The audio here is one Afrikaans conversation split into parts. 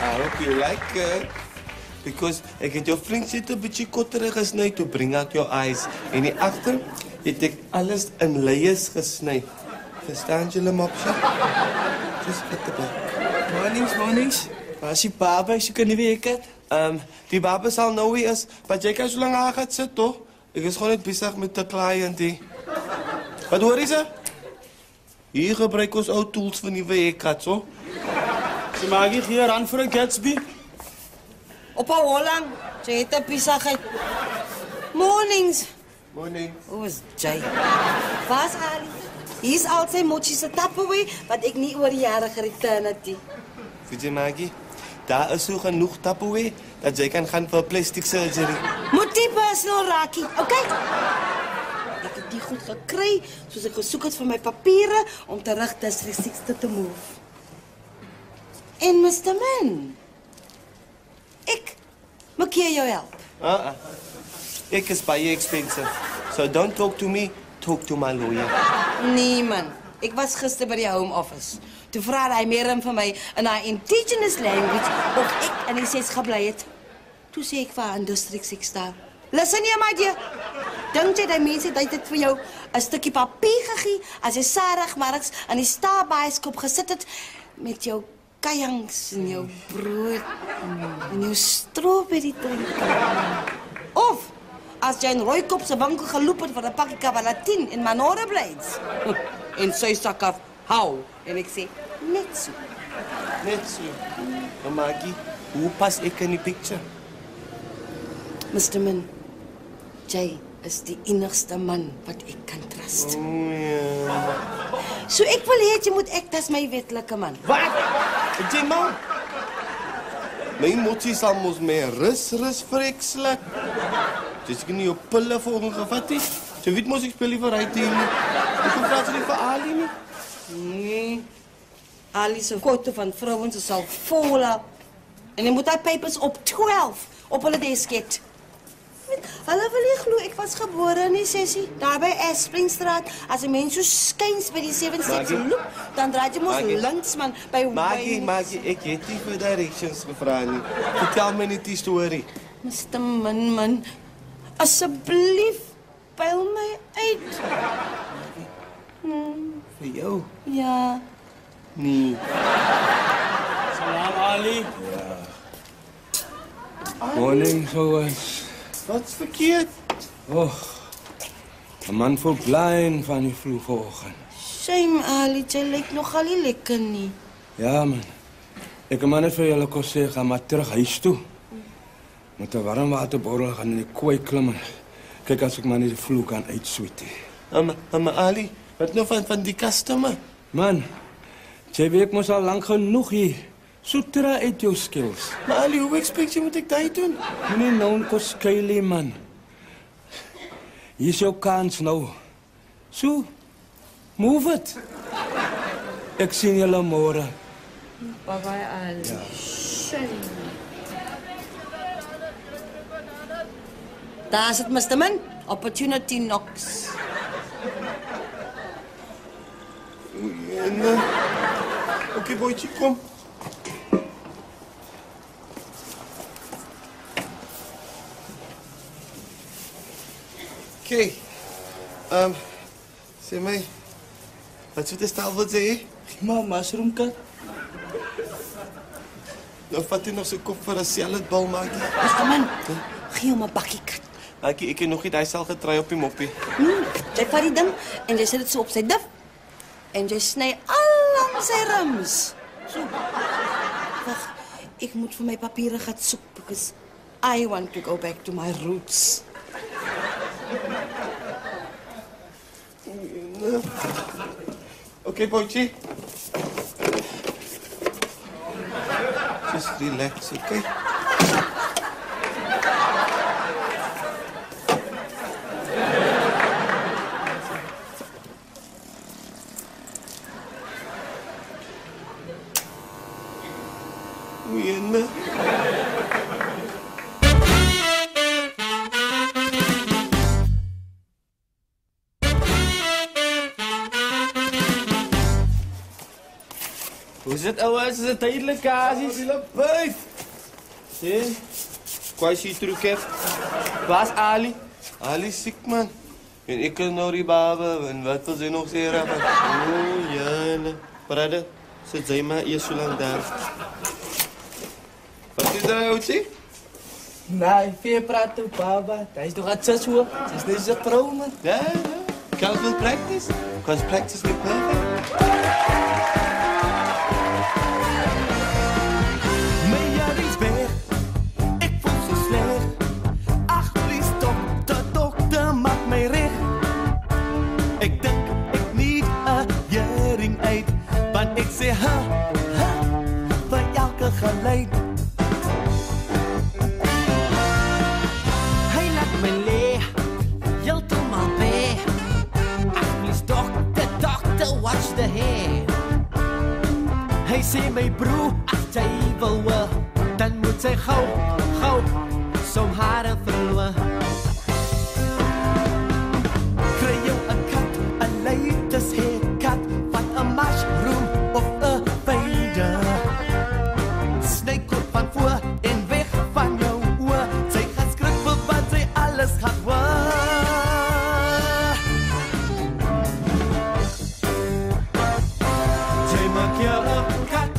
I hope you like it. Because ek het jou vriendjie 'n bietjie kotterig gesny to bring out your eyes. En die agter het ek alles in layers gesny. Verstaan julle, mopsie? Just get the ball. Mornings. Waar is die baba? Jy kan nie weet het. Die baba sal nou weer is, maar jy kan so lank aan gaan sit, toch? Ek is gewoon net besig met 'n cliënt hier. Wat hoor jy ze? Hier gebruik ons ou tools van die werk, so. Sy maak hier aan vir 'n Gatsby. Op 'n Holland, sy het 'n besigheid. Mornings. Morning. Hoe is jy? Waar's Ali? Hier's al sy motjies se Tupperware wat ek nie oor die jare gereturn het nie. Weet jy, Maggie? Daar is so genoeg Tupperware dat jy kan gaan vir plastic surgery. Moet die personal raakie, okay? Ek het die goed gekry soos ek gesoek het vir my papiere om terug District 60 te move. En Mr. Man, ek maak jou help. Ek is baie expensive. So don't talk to me, talk to my lawyer. Nee man, ek was gister by die home office. Toe vra hy meer vir my in haar indigenous language of ek in die 6 gebly het. Toe sê ek vir haar in District 60. Listen hier my dear. Dink jy die mense het vir jou 'n stukkie papier gegee as jy Saterdagmiddags aan die Starbucks gesit het met jou kajangs en jou brood en jou strawberry drink. Of as jy in Rooikop se winkel geloop het vir 'n pakkie Cavalatin en Manora Blades. En sy sak af, hou. En ek sê, net so. Net so. Maar Maggie, hoe pas ek in die picture? Mr. Min, jy is die enigste man wat ek kan trust. Ja. So ek wil hê jy moet act as my wetlike man. Wat? Jy man? My motjie sal mos meer rus vrekslik. Dis ek nie jou pille vir ongevat nie. Jy weet mos ek speel nie vir hy team nie. Ek kom praat nie vir Ali nie. Nee. Ali se foto van vrouens sal vol op. En jy moet daai papers op 12 op hulle desk hê. Hulle wil nie glo ek was gebore in die sessie daar by Espringstraat. As 'n mens so skuins by die 7 steps loop, dan draai jy mos links man by Maggie, ek het nie vir directions gevra nie. Vertel my net die storie. Mr. Man, asseblief pyl my uit. Vir jou? Ja. Nee. Salam Ali. Morning, zoals. Wat's verkeerd? Oh, een man voel blind van die vroeg vanoggend. Shame Ali, jy lyk nogal nie lekker nie. Ja, man. Ik heb maar net voor jullie kon zeggen, ga maar terug huis toe. Met de warmwaterborrel gaan in die kooi klimmen. Kijk, als ik maar niet de vloer kan uitsweeten. Maar Ali, wat nou van die customer? Man, jy weet moest al lang genoeg hier. Soetra uit jou skills. Maar Ali, hoe expect je moet ik dat doen? Meneer nou kos kuilie, man. Hier is jouw kans nou. Zo, move it. Ik zie jullie morgen. Bye-bye Ali. Ja. Shame. Daar is het, Mr. Man. Opportunity knocks. Oké, boytje, kom. Oké. Sê my, wat so 'n stel wil sê? Maar mushroom cut. Nou vat jy nog so kop vir 'n saladbal, Maggie. Mr. Man, gee hom 'n bakkie kat. Maggie, ek het nog nie daai sel getry op die moppie. Jy vat die ding en jy sit dit so op sy dif. En jy sny al aan sy rims. So. Wag, ek moet vir my papiere gaan soek because I want to go back to my roots. Okay, boytje. Just relax, okay? Goeie. Hoe is het, ouwe? Is het tijdelijk, Kazies? Wille buif. Hé, kwasi truket. Waar is Ali? Ali ziek, man. En ik kan nou die baba. En wat wil ze nog zeggen? Oh, jane. Brother, zit zij maar eerst zo lang daar. Wat is dat, oudje? Nee, veel praten, papa. Hij is toch aan het 6 uur? Het is niet zo trouw, man. Ja. Can't will practice? Because practice makes perfect. Mijn jaar is weg, ik voel zo slecht. Ach, please dokter, maak mij recht. Ik denk, ik niet een jering uit. Want ik zeg, van elke geleid. Hij laat me leeg, heeltemal bij. Ach, please dokter, watch the hair. Hij zei mijn broer, als jij wil wel, dan moet zij gauw, zo'n haren verloren. Krijg jou een kat, een latest haircut, van een mushroom of een vader. Snij kort van voor en weg van jou oor. Zij gaat schrikken wat zij alles gaat worden. Zij maakt jou een kat,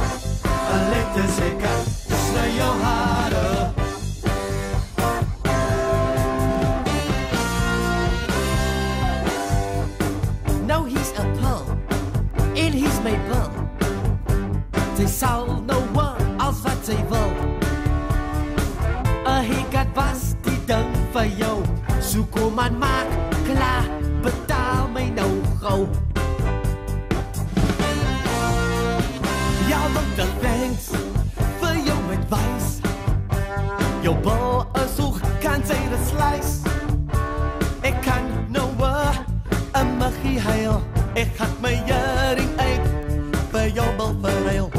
een latest haircut, snij jou haren. Now he's a pearl, and he's my bull. Zij zal nou als wat zij wil. Een haircut was die ding voor jou. Zo kom aan, maak klaar, betaal mij nou gauw. Ja, want de thanks voor jou advice. Jouw bal is hoog, kan zij de slice. Ik kan nou een magie heil. Ik had mijn jaren uit bij jouw bal verruil.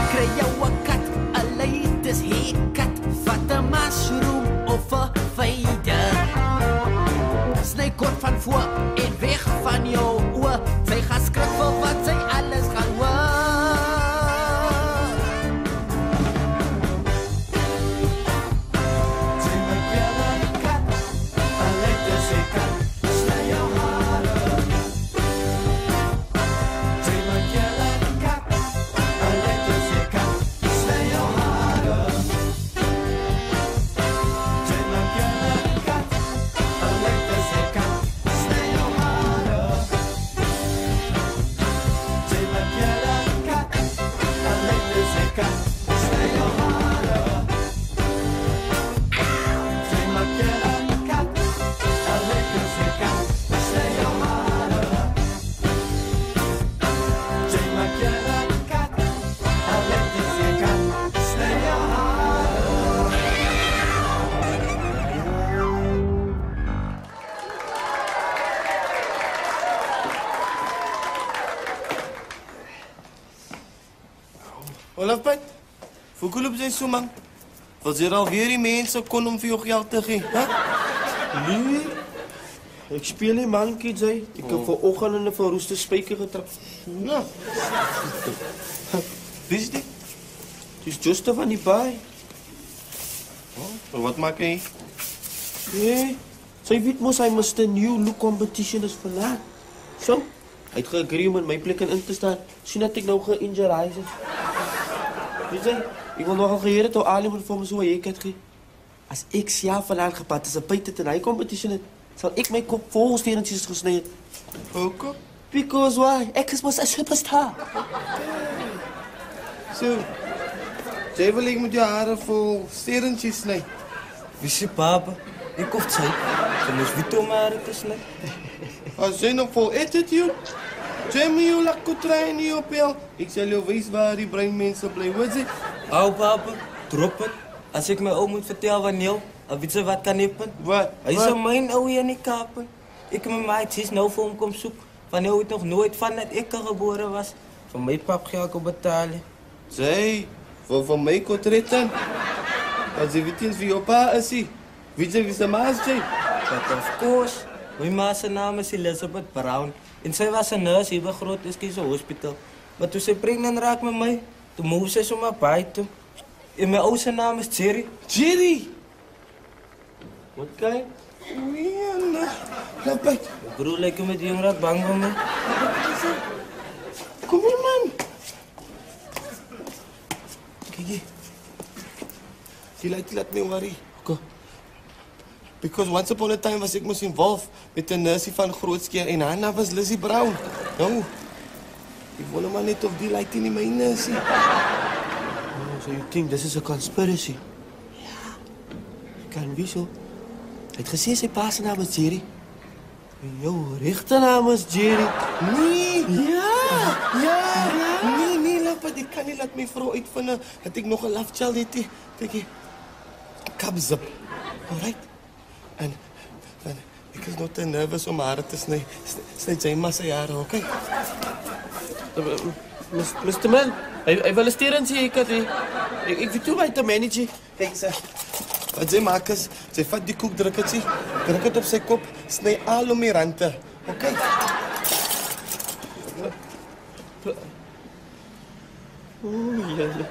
Krijg jou een kat, een latest haircut, vat een mushroom of een vader. Snij kort van voor en weg van jou oor. Zij gaat schrikken wat zij alles gaan horen. Zij maakt jou een kat, een latest haircut, snij jou haren. Zij maakt jou een kat, een latest haircut, snij jou haren. Zij maakt jou een kat, een latest haircut, snij jou haren. Zij maakt jou een kat, een latest haircut, snij jou haren. Zij maakt jou een kat, een latest haircut, snij jou haren. Zij maakt jou een kat, een latest haircut, snij jou haren. Olaf Pat, hoekom loop jy so, man? Was er alweer die mense kon om vir jou geld te gee, hè? Nee, ik speel niet mankie, zei. Ik heb vanochtend in een verroeste spijker getrapt. Ja. Wie is die? Het is Justa van die baai. Oh, wat maak hy? Nee, zij weet mos hij moest een new look competition is verlaat. Zo, hij heeft geagree om in mijn plek in te staan. Sien dat ik nou geïnjurized is. Weet je, ik wil nogal geheren toe Ali moet voor me zo'n haircut geven. Als ik ja vandaan gepakt is een pijt in een competition, zal ik mijn kop vol sterentjes gesneden. Hoekom? Because why? Ik is mos een superstar. So, jy wil ek met jou hare vol sterentjies sny. Wie is je papa? Ik hoef het zijn. Je moest weten om haar te snijden. As jy nog vol attitude, jy moet jou lekker train nie op jou. Ek sal jou wys waar die breinmense bly, hoor jy? Hou papa, drop het. Als ik mijn oom moet vertellen van Neil, dan weet ze wat kan happen. Wat? Hij is aan mijn ouwe en ik kapen. Ik en mijn maat is nou voor hem kom zoeken. Van jou het nog nooit van dat ik er geboren was. Van mijn pap ga ik betalen. Jy, van my kotretten. As jy weet eens wie jou pa is, hy. Weet jy wie sy ma is, jy? But of course, mijn ma's naam is Elizabeth Brown. En sy was 'n nurse hier by Groot Eskie se hospitaal. Maar toe sy pregnant raak met my, toe move sy sommer baie toe. En my ou se naam is Jerry. Jerry! Wat kyk? Nee, laat Broer lyk met die jong raak bang vir my. Kom hier, man. Kijk hier. Die laat me worry. Kom. Because once upon a time was ek mos involved met 'n nursie van Grootskeer en haar naam was Lizzie Brown. Nou, ek wonder maar net of die laat nie my nursie. Oh, so you think this is a conspiracy? Ja. Kan wie so? Hy het gesê sy pa se naam is Jerry. En jou regte naam is Jerry. Nee. Ja. Nee, laat ek kan nie laat my vrou uitvind dat ek nog 'n love child het nie. Kyk hier. Kabzip. Alright. En ek is nog te nervous om haar te sny. Sny jy maar sy hare, okay? Mr. Man, hy wil 'n steering sê ek het ek weet toe my te manage. Kyk sy. Wat jy maak is, jy vat die koek, druk het op sy kop, sny al om die rande. Okay? Oeh, jylle.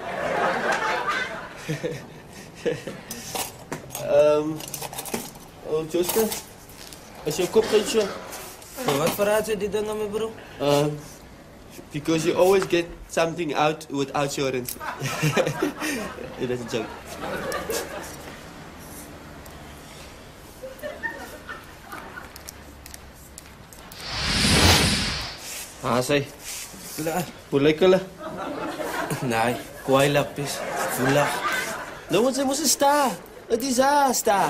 Joska, is jou kop geen so? Wat verraad jy die ding aan my broer? Because you always get something out without insurance. It is a joke. Sy. Hoe lyk hulle? Nee, kwaai lappies. Voelig. Nou want sy moes 'n star. 'n disaster.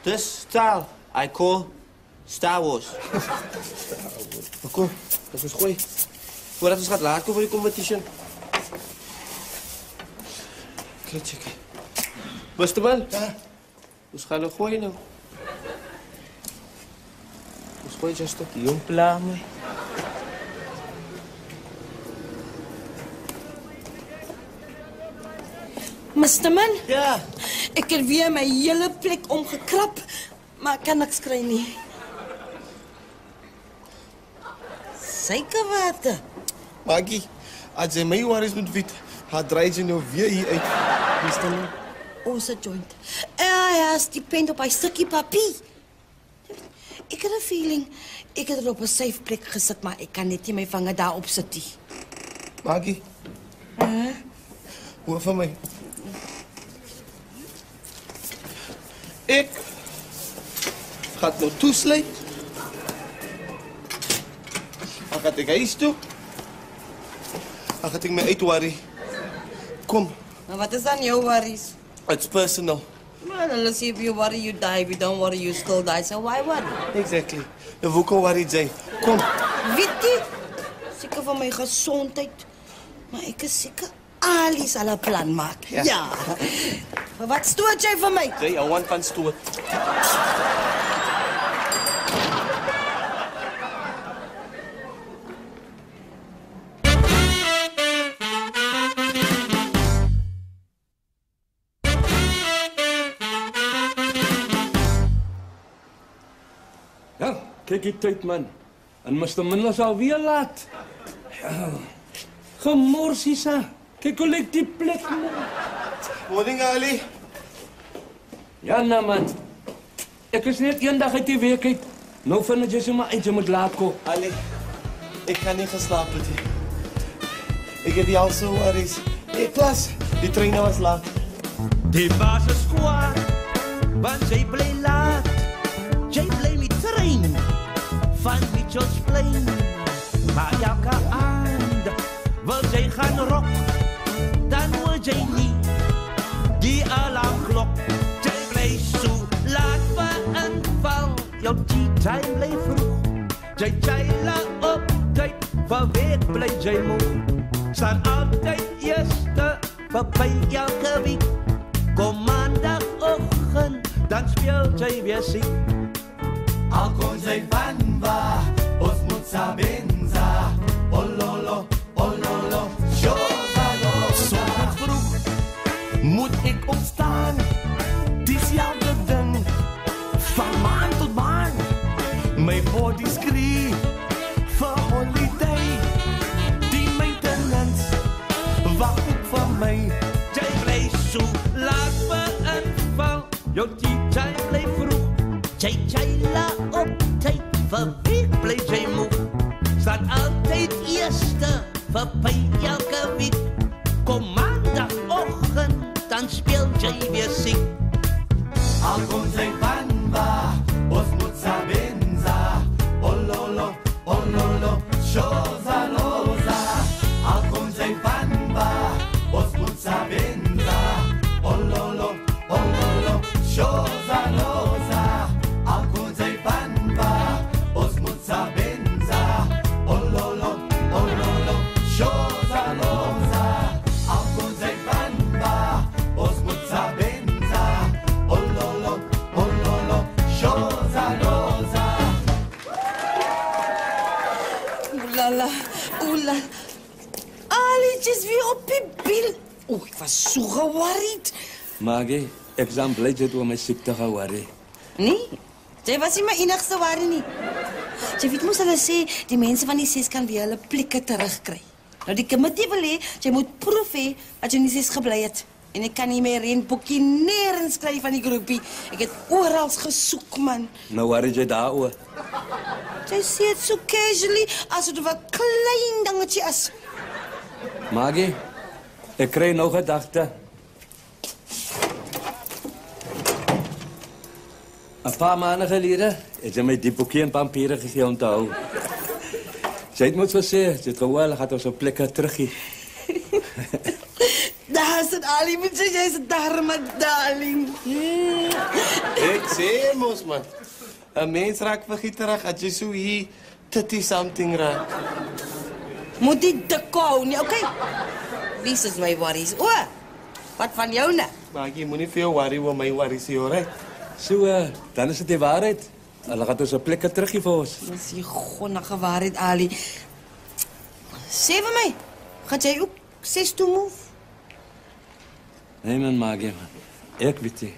This style I call Star Wars. Kom, dat is gooi. Voordat ons gaat laat komen voor die competition. Kijk, check. Beste man. Ja. Ons gaan nog gooien nou. Ons gooi Justin. Die jong pla my. Mr. Man, Ja. ek het weer my hele plek omgekrap, maar ek kan niks kry nie. Suikerwater. Maggie, as jy my worries moet weet, haar draai jy nou weer hier uit. Mr. Man, ons joint. Ja, stipend op 'n stukkie papier. Ek het 'n feeling ek het er op 'n safe plek gesit, maar ek kan net nie my vinge daarop sit nie. Maggie. Hoor van my. Ek gaan nou toesluit. Dan gaan ek huis toe. Dan gaan ek my uitworry. Kom, Maar wat is dan jou worries? it's personal. Man, hulle sê if you worry you die, if you don't worry you still die, so why worry? Exactly. Nou hoekom worry jy? Kom. Weet jy, seker van my gesondheid, maar ek is seker Ali sal 'n plan maak. Ja. Maar wat stoot jy vir my? Jy hou aan van stoot. Ja, kyk die tyd man. En Mr. Man is alweer laat. Ja. Gemorsiesa. Kyk hoe lyk die plek man. Morning, Ali. Ja, nou man. Ek is net een dag uit die week uit. Nou vind jy sommer uit jy moet laat kom. Ali, ek kan nie geslaap het nie. Ek het al so worries. Plus, die trein was laat. Die baas is kwaad, want jy bly laat. Jy bly met trein van Mitchells Plain. Maar elke aand wil jy gaan rock, dan hoor jy nie die alarmklok. Jy bly so laat vir inval, jou tea-time bly vroeg. Jy jaila op tyd, vir week bly jy moe. Staan altyd eerste, verby elke week. Kom maandagoggend, dan speel jy weer siek. Al kon jy van waar, ons moet sabenza. Ololo, ololo, jozalo. Soms vroeg moet ek opstaan, dis elke ding, van maan tot maan. My vir wie bly jy moeg? Staan altyd eerste vir by elke week. Kom maandagoggend, dan speel jy weer siek. Al kom sy van waar, ons moet sabenza. Ololo, ololo, shoza loza. Al kom sy van waar, ons moet sabenza. Ololo, ololo, shoza loza. Al kom sy van waar, ons moet sabenza. Ololo, ololo, shoza loza. Al kom sy van waar, ons moet sabenza. Ololo, ololo, shoza loza. Oelala, oelala. Alietjes weer op die bil. Oeh, ik was zo geworried. Maggie, ek is aan blij dat oor my siekte geworry. Nee, jy was nie my enigste worry nie. Jy weet moes hulle sê, die mense van die 6 kan weer hulle plekke terugkry. Nou die komitee wil hê, jy moet proef hê dat jy in die 6 gebly het. En ek kan nie meer renboekie nêrens kry van die groepie. Ek het oral gesoek, man. Nou worry jy daaroor. Jy sê het so casually, asof dit 'n klein dingetje is. Maggie, ek kry nou gedagte. 'n paar maande gelede het jy my die boekie en papiere gegee om te hou. Jy het moet gesê, jy het gewoon gaat ons op plekke teruggie. Daar is het Ali, moet jy is het darme darling. Ek sê mos man. 'n mens raak vergieterig as jy so hier 30-something raak. Moet die dik hou nie, okay? Wie is my worries? O, wat van jou nou? Maar jy moenie veel worry oor my worries hier, hoor. So, dan is het die waarheid. Hulle gaat ons op plekke teruggie vir ons. Dis die gonnige waarheid, Ali. Sê vir my, gaat jy ook 6 toe move? Nee man, Maggie man. Ek weet nie.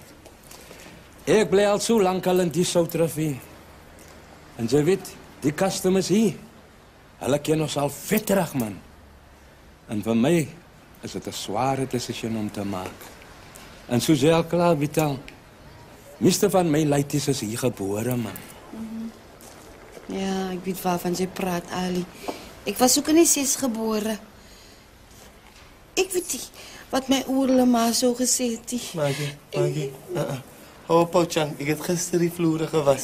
Ek bly al so lank al in die Soutrafie. En jy weet, die customers hier, hulle ken ons al vetterig man. En vir my is dit 'n sware decision om te maak. En soos jy al klaar weet al, meeste van my laities is hier gebore man. Ja, ek weet waarvan jy praat, Ali. Ek was ook in die 6 gebore. Ek weet nie wat my oorle ma so gesê het nie. Maggie. Hou op, Pauchang. Ik heb gisteren die vloeren gewas.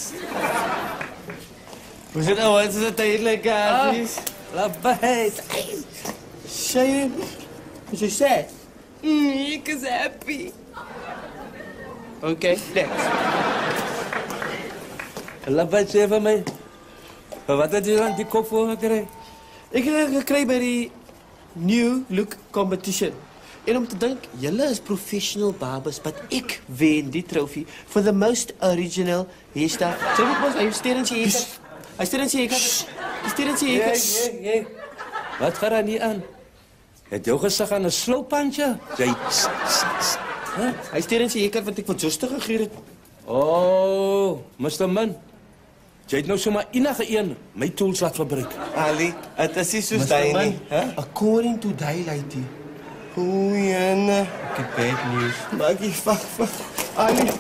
Hoe zit het? Wat is het tijdelijk, Aziz? Laat bij. Shame. Wat je zei? Ik is happy. Oké, next. Laat bij sê vir my. Wat het jy dan die kop voor gekry? Ik heb het gekregen bij die New Look Competition. En om te denken, jullie is professional barbers, but ik win die trofee for the most original hairstyle. Zeg ik maar, hij steert in zijn haircut. Hij steert in zijn haircut. Hij steert in zijn haircut. Hey. Wat gaat er niet aan? Het jou gezegd aan een slowpantje? Jy... Hij steert in zijn haircut wat ik van Juster gegeven heb. Oh, Mr. Man. Jy het nou zomaar enige een my tools laat verbruik. Ali, het is niet zo stijl nie. According to die lady. Oeh, Jana. Ik heb bad news. Maggie, fuck. Ali,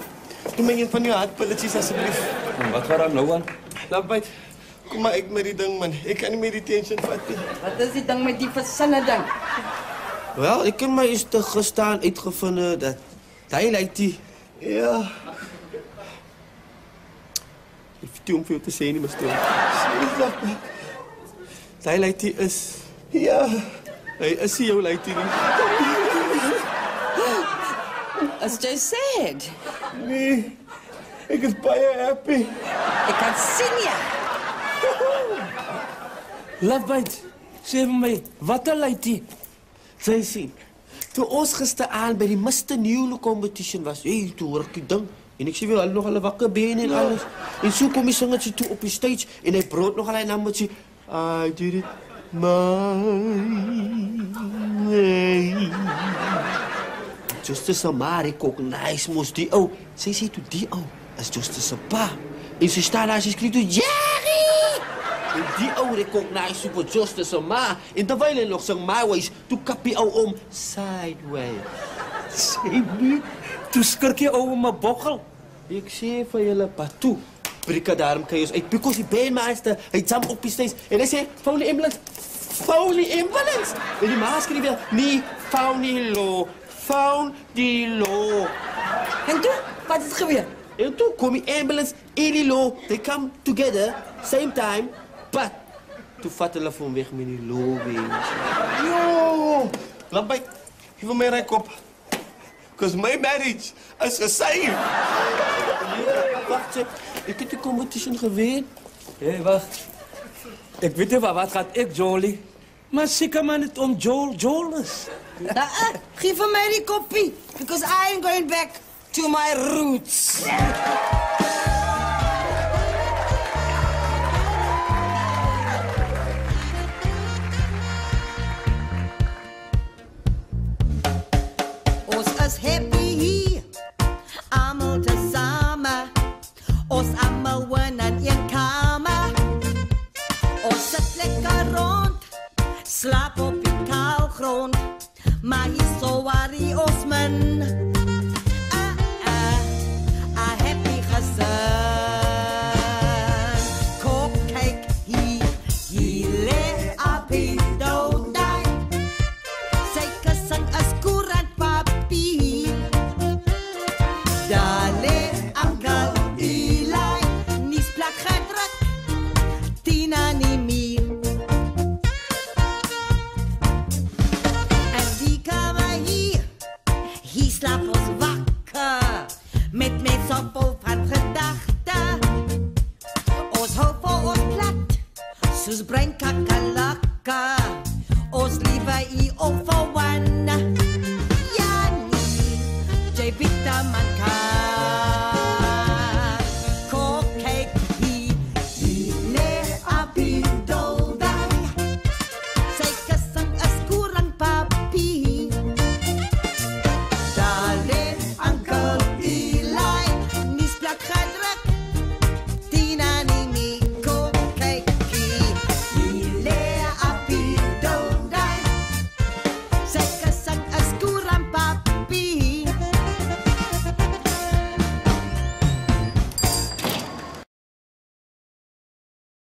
doe mij een van je hartpilletjes alsjeblieft. En wat gaat er nou aan? Laat bij. Kom maar, ik met die ding, man. Ik kan niet meer die tension vatten. Wat is die ding met die versinne ding? Wel, ik heb mij eens te gestaan uitgevonden dat die lady... Ja. Ik vind het om veel te zeggen, maar stil. Die lady is... Ja. Hij is hier jouw lady niet. As jy said. Nee, ik is baie happy. Ek kan sien ja. Laat bij. Sê vir my, wat 'n lady? Zij zien. Toen ons gisteraan bij die Mr. New Look Competition was, toen hoor ik die ding. En ik zie wel nog alle wakker benen en alles. En zo kom je zongetje toe op je stage. En hij brood nog alleen nammetje. I did it my way. Justice Amar recognize moest die ou. Zij zei toen die ou is Justice Pa. En ze staan daar, ze schreeuwt toen Jerry! En die ou recognize super Justice Amar. En terwijl hij nog zijn maaiways, toen kap die ou om sideways. Sê nie. Toe skrik jy ou om 'n boggel. Ik zie van jullie pa toe. Brika daarom kan je ons uit. Because die bandmaster, hij jump op die stage. En hij zei, found die ambulance. Found die ambulance. En die maas schreef weer, nee, found die law. Found die law. En toen? Wat is gebeurd? En toen kwam die ambulance en die law. They come together, same time. But, toen vat hulle van weg met die law. Yo, laat my, geef my my rek op. Because my marriage is gesaved. Wacht, zeg. Ik heb de competition geweest. Hé, wacht. Ik weet niet wat gaat ik, Jolie. Maar zeker maar niet om Joel is. Geef mij die kopie. Because I am going back to my roots. Ons is happy hier, allemaal tezamen. Ons allemaal wonen in een kamer. Ons zit lekker rond, slaap op die kaalgrond. Maar hier zo worry ons man. Happy gezin. Kom, kijk hier, hier ligt op die doodijn. Sy kussing is koerantpapier. Daar ligt Uncle Eli, nuusplak gedruk, Tina nie meer. En die kamer hier slaap ons wakker, met mense vol van gedachte. Ons hou vir ons plat, soos brein kakalakke. Ons liewe hier op